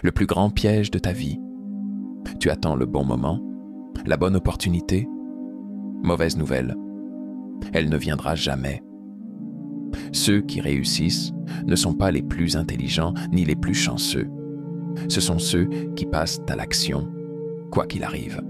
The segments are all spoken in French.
Le plus grand piège de ta vie. Tu attends le bon moment, la bonne opportunité. Mauvaise nouvelle. Elle ne viendra jamais. Ceux qui réussissent ne sont pas les plus intelligents ni les plus chanceux. Ce sont ceux qui passent à l'action, quoi qu'il arrive.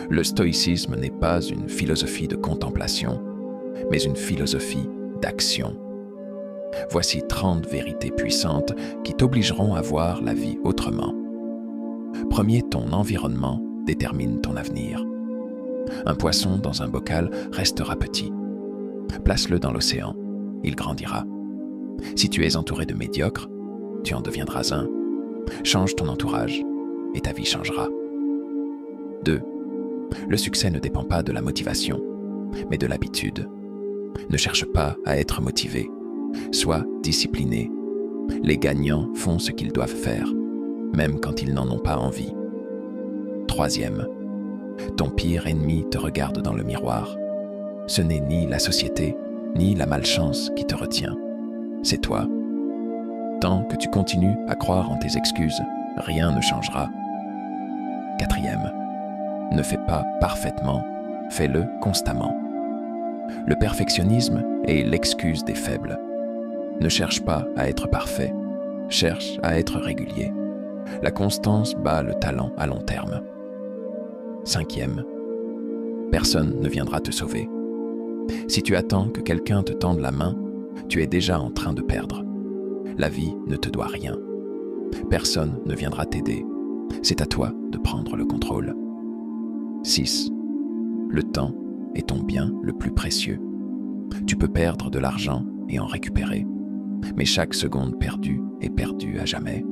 Le stoïcisme n'est pas une philosophie de contemplation, mais une philosophie d'action. Voici 30 vérités puissantes qui t'obligeront à voir la vie autrement. Premier, ton environnement détermine ton avenir. Un poisson dans un bocal restera petit. Place-le dans l'océan, il grandira. Si tu es entouré de médiocres, tu en deviendras un. Change ton entourage et ta vie changera. 2. Le succès ne dépend pas de la motivation, mais de l'habitude. Ne cherche pas à être motivé. Sois discipliné. Les gagnants font ce qu'ils doivent faire, même quand ils n'en ont pas envie. 3. Ton pire ennemi te regarde dans le miroir. Ce n'est ni la société, ni la malchance qui te retient. C'est toi. Tant que tu continues à croire en tes excuses, rien ne changera. 4. Ne fais pas parfaitement, fais-le constamment. Le perfectionnisme est l'excuse des faibles. Ne cherche pas à être parfait, cherche à être régulier. La constance bat le talent à long terme. 5. Personne ne viendra te sauver. Si tu attends que quelqu'un te tende la main, tu es déjà en train de perdre. La vie ne te doit rien. Personne ne viendra t'aider. C'est à toi de prendre le contrôle. 6. Le temps est ton bien le plus précieux. Tu peux perdre de l'argent et en récupérer, mais chaque seconde perdue est perdue à jamais.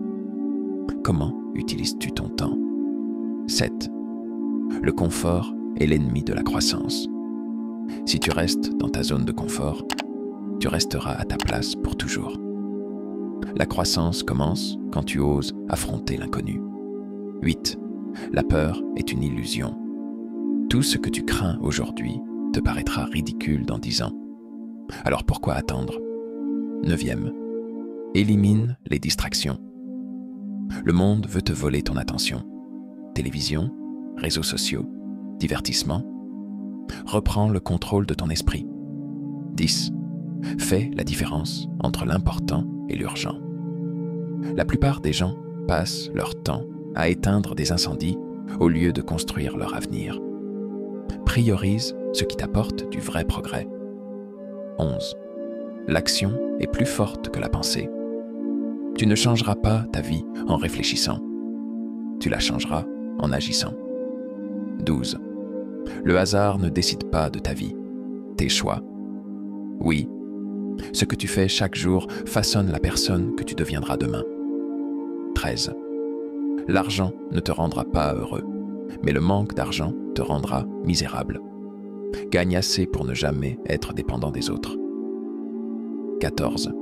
Comment utilises-tu ton temps? 7. Le confort est l'ennemi de la croissance. Si tu restes dans ta zone de confort, tu resteras à ta place pour toujours. La croissance commence quand tu oses affronter l'inconnu. 8. La peur est une illusion. Tout ce que tu crains aujourd'hui te paraîtra ridicule dans 10 ans. Alors pourquoi attendre? 9. Élimine les distractions. Le monde veut te voler ton attention. Télévision, réseaux sociaux, divertissement. Reprends le contrôle de ton esprit. 10. Fais la différence entre l'important et l'urgent. La plupart des gens passent leur temps à éteindre des incendies au lieu de construire leur avenir. Priorise ce qui t'apporte du vrai progrès. 11. L'action est plus forte que la pensée. Tu ne changeras pas ta vie en réfléchissant. Tu la changeras en agissant. 12. Le hasard ne décide pas de ta vie, tes choix. Oui, ce que tu fais chaque jour façonne la personne que tu deviendras demain. 13. L'argent ne te rendra pas heureux, mais le manque d'argent te rendra misérable. Gagne assez pour ne jamais être dépendant des autres. 14.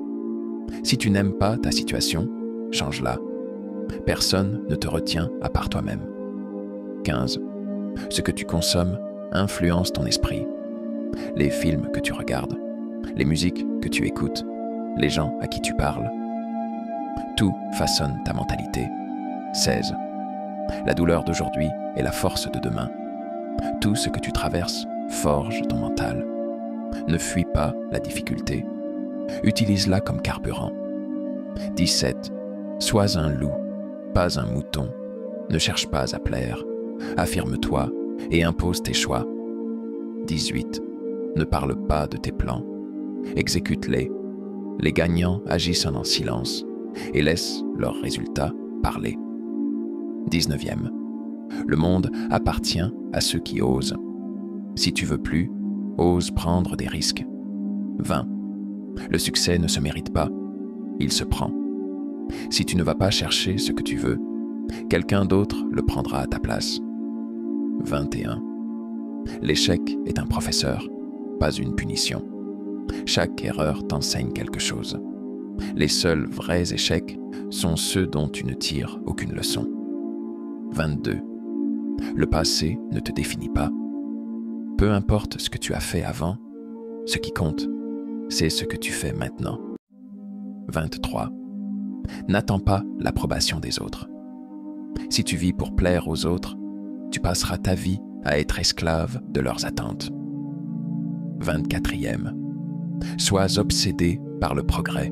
Si tu n'aimes pas ta situation, change-la. Personne ne te retient à part toi-même. 15. Ce que tu consommes influence ton esprit. Les films que tu regardes, les musiques que tu écoutes, les gens à qui tu parles. Tout façonne ta mentalité. 16. La douleur d'aujourd'hui est la force de demain. Tout ce que tu traverses forge ton mental. Ne fuis pas la difficulté. Utilise-la comme carburant. 17. Sois un loup, pas un mouton. Ne cherche pas à plaire. Affirme-toi et impose tes choix. 18. Ne parle pas de tes plans. Exécute-les. Les gagnants agissent en silence et laissent leurs résultats parler. 19. Le monde appartient à ceux qui osent. Si tu veux plus, ose prendre des risques. 20. Le succès ne se mérite pas, il se prend. Si tu ne vas pas chercher ce que tu veux, quelqu'un d'autre le prendra à ta place. 21. L'échec est un professeur, pas une punition. Chaque erreur t'enseigne quelque chose. Les seuls vrais échecs sont ceux dont tu ne tires aucune leçon. 22. Le passé ne te définit pas. Peu importe ce que tu as fait avant, ce qui compte, c'est ce que tu fais maintenant. 23. N'attends pas l'approbation des autres. Si tu vis pour plaire aux autres, tu passeras ta vie à être esclave de leurs attentes. 24e. Sois obsédé par le progrès.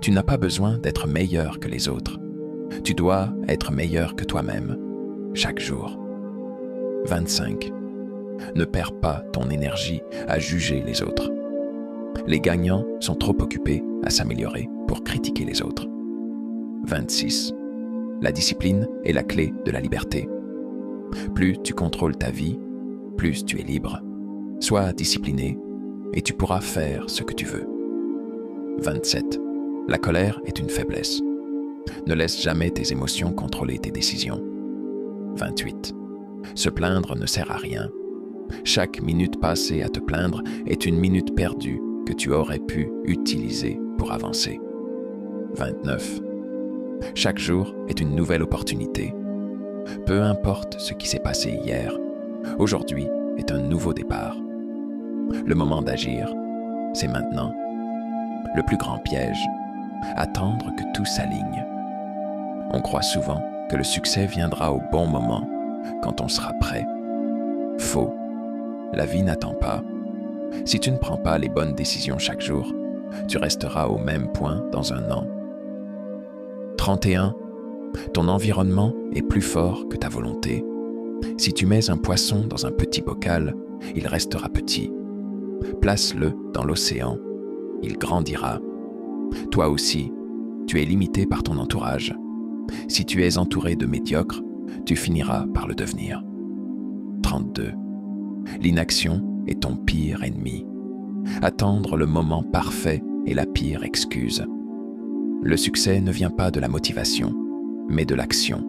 Tu n'as pas besoin d'être meilleur que les autres. Tu dois être meilleur que toi-même, chaque jour. 25. Ne perds pas ton énergie à juger les autres. Les gagnants sont trop occupés à s'améliorer pour critiquer les autres. 26. La discipline est la clé de la liberté. Plus tu contrôles ta vie, plus tu es libre. Sois discipliné et tu pourras faire ce que tu veux. 27. La colère est une faiblesse. Ne laisse jamais tes émotions contrôler tes décisions. 28. Se plaindre ne sert à rien. Chaque minute passée à te plaindre est une minute perdue que tu aurais pu utiliser pour avancer. 29. Chaque jour est une nouvelle opportunité. Peu importe ce qui s'est passé hier, aujourd'hui est un nouveau départ. Le moment d'agir, c'est maintenant. Le plus grand piège, attendre que tout s'aligne. On croit souvent que le succès viendra au bon moment, quand on sera prêt. Faux. La vie n'attend pas. Si tu ne prends pas les bonnes décisions chaque jour, tu resteras au même point dans un an. 31. Ton environnement est plus fort que ta volonté. Si tu mets un poisson dans un petit bocal, il restera petit. Place-le dans l'océan, il grandira. Toi aussi, tu es limité par ton entourage. Si tu es entouré de médiocres, tu finiras par le devenir. 32. L'inaction est ton pire ennemi. Attendre le moment parfait est la pire excuse. Le succès ne vient pas de la motivation, mais de l'action.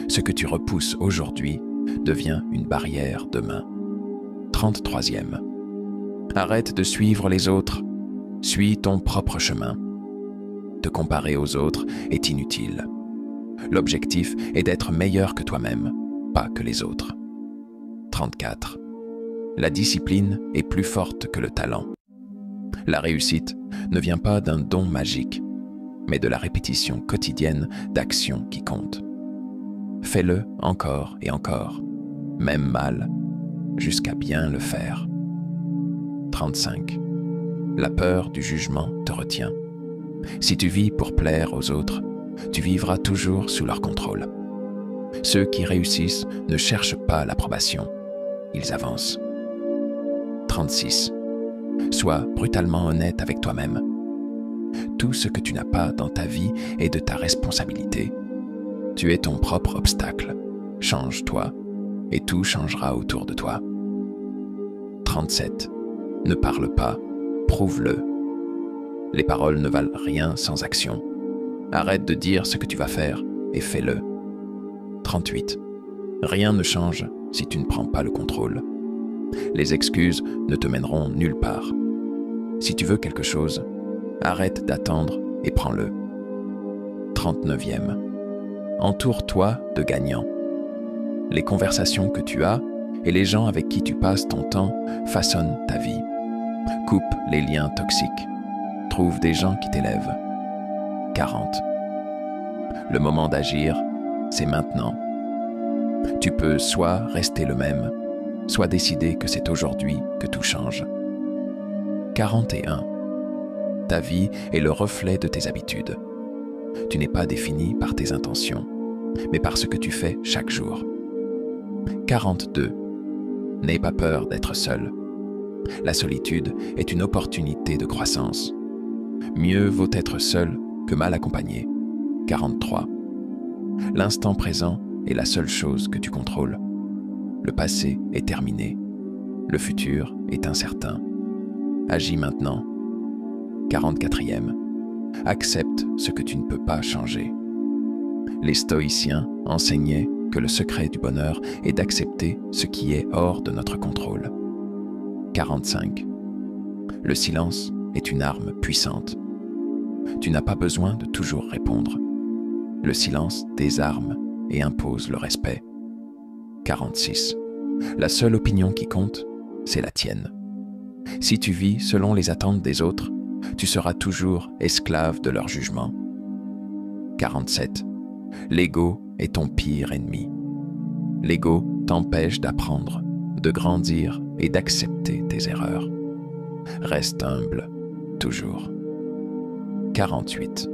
Ce que tu repousses aujourd'hui devient une barrière demain. 33e. Arrête de suivre les autres. Suis ton propre chemin. Te comparer aux autres est inutile. L'objectif est d'être meilleur que toi-même, pas que les autres. 34. La discipline est plus forte que le talent. La réussite ne vient pas d'un don magique, mais de la répétition quotidienne d'actions qui comptent. Fais-le encore et encore, même mal, jusqu'à bien le faire. 35. La peur du jugement te retient. Si tu vis pour plaire aux autres, tu vivras toujours sous leur contrôle. Ceux qui réussissent ne cherchent pas l'approbation, ils avancent. 36. Sois brutalement honnête avec toi-même. Tout ce que tu n'as pas dans ta vie est de ta responsabilité. Tu es ton propre obstacle. Change-toi et tout changera autour de toi. 37. Ne parle pas, prouve-le. Les paroles ne valent rien sans action. Arrête de dire ce que tu vas faire et fais-le. 38. Rien ne change si tu ne prends pas le contrôle. Les excuses ne te mèneront nulle part. Si tu veux quelque chose, arrête d'attendre et prends-le. 39e. Entoure-toi de gagnants. Les conversations que tu as et les gens avec qui tu passes ton temps façonnent ta vie. Coupe les liens toxiques. Trouve des gens qui t'élèvent. 40. Le moment d'agir, c'est maintenant. Tu peux soit rester le même, soit décider que c'est aujourd'hui que tout change. 41. Ta vie est le reflet de tes habitudes. Tu n'es pas défini par tes intentions, mais par ce que tu fais chaque jour. 42. N'aie pas peur d'être seul. La solitude est une opportunité de croissance. Mieux vaut être seul que mal accompagné. 43. L'instant présent est la seule chose que tu contrôles. Le passé est terminé. Le futur est incertain. Agis maintenant. 44e. Accepte ce que tu ne peux pas changer. Les stoïciens enseignaient que le secret du bonheur est d'accepter ce qui est hors de notre contrôle. 45. Le silence est une arme puissante. Tu n'as pas besoin de toujours répondre. Le silence désarme et impose le respect. 46. La seule opinion qui compte, c'est la tienne. Si tu vis selon les attentes des autres, tu seras toujours esclave de leur jugement 47. L'ego est ton pire ennemi. L'ego t'empêche d'apprendre, de grandir et d'accepter tes erreurs. Reste humble, toujours. 48.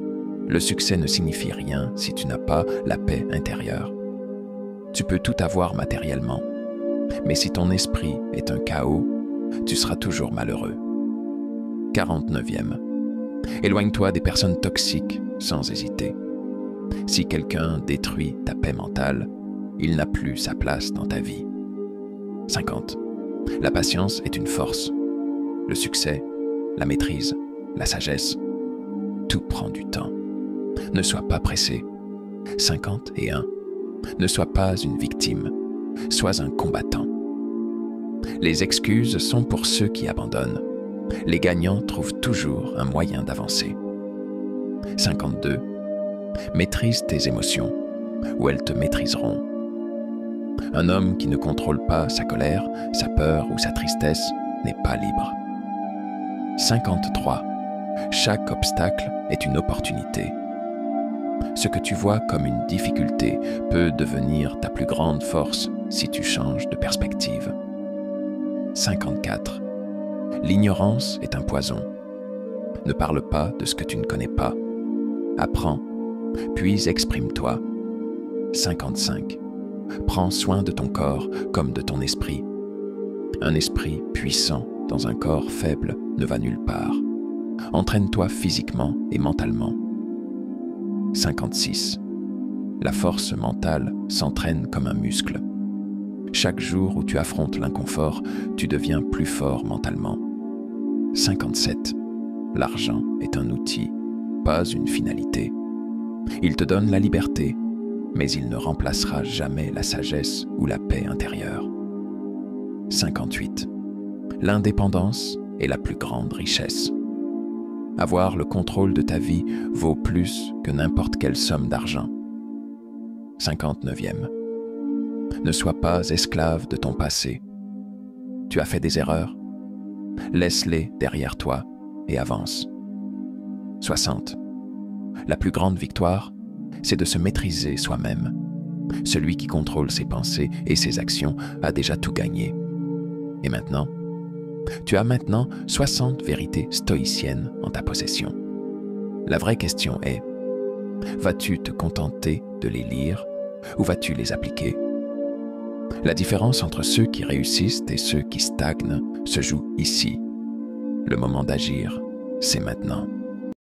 Le succès ne signifie rien si tu n'as pas la paix intérieure. Tu peux tout avoir matériellement, mais si ton esprit est un chaos, tu seras toujours malheureux. 49e. Éloigne-toi des personnes toxiques sans hésiter. Si quelqu'un détruit ta paix mentale, il n'a plus sa place dans ta vie. 50. La patience est une force. Le succès, la maîtrise, la sagesse, tout prend du temps. Ne sois pas pressé. 51. Ne sois pas une victime. Sois un combattant. Les excuses sont pour ceux qui abandonnent. Les gagnants trouvent toujours un moyen d'avancer. 52. Maîtrise tes émotions, ou elles te maîtriseront. Un homme qui ne contrôle pas sa colère, sa peur ou sa tristesse n'est pas libre. 53. Chaque obstacle est une opportunité. Ce que tu vois comme une difficulté peut devenir ta plus grande force si tu changes de perspective. 54. L'ignorance est un poison. Ne parle pas de ce que tu ne connais pas. Apprends, puis exprime-toi. 55. Prends soin de ton corps comme de ton esprit. Un esprit puissant dans un corps faible ne va nulle part. Entraîne-toi physiquement et mentalement. 56. La force mentale s'entraîne comme un muscle. Chaque jour où tu affrontes l'inconfort, tu deviens plus fort mentalement. 57. L'argent est un outil, pas une finalité. Il te donne la liberté, mais il ne remplacera jamais la sagesse ou la paix intérieure. 58. L'indépendance est la plus grande richesse. Avoir le contrôle de ta vie vaut plus que n'importe quelle somme d'argent. 59e. Ne sois pas esclave de ton passé. Tu as fait des erreurs. Laisse-les derrière toi et avance. 60. La plus grande victoire, c'est de se maîtriser soi-même. Celui qui contrôle ses pensées et ses actions a déjà tout gagné. Et maintenant, tu as maintenant 60 vérités stoïciennes en ta possession. La vraie question est, vas-tu te contenter de les lire ou vas-tu les appliquer? La différence entre ceux qui réussissent et ceux qui stagnent se joue ici. Le moment d'agir, c'est maintenant.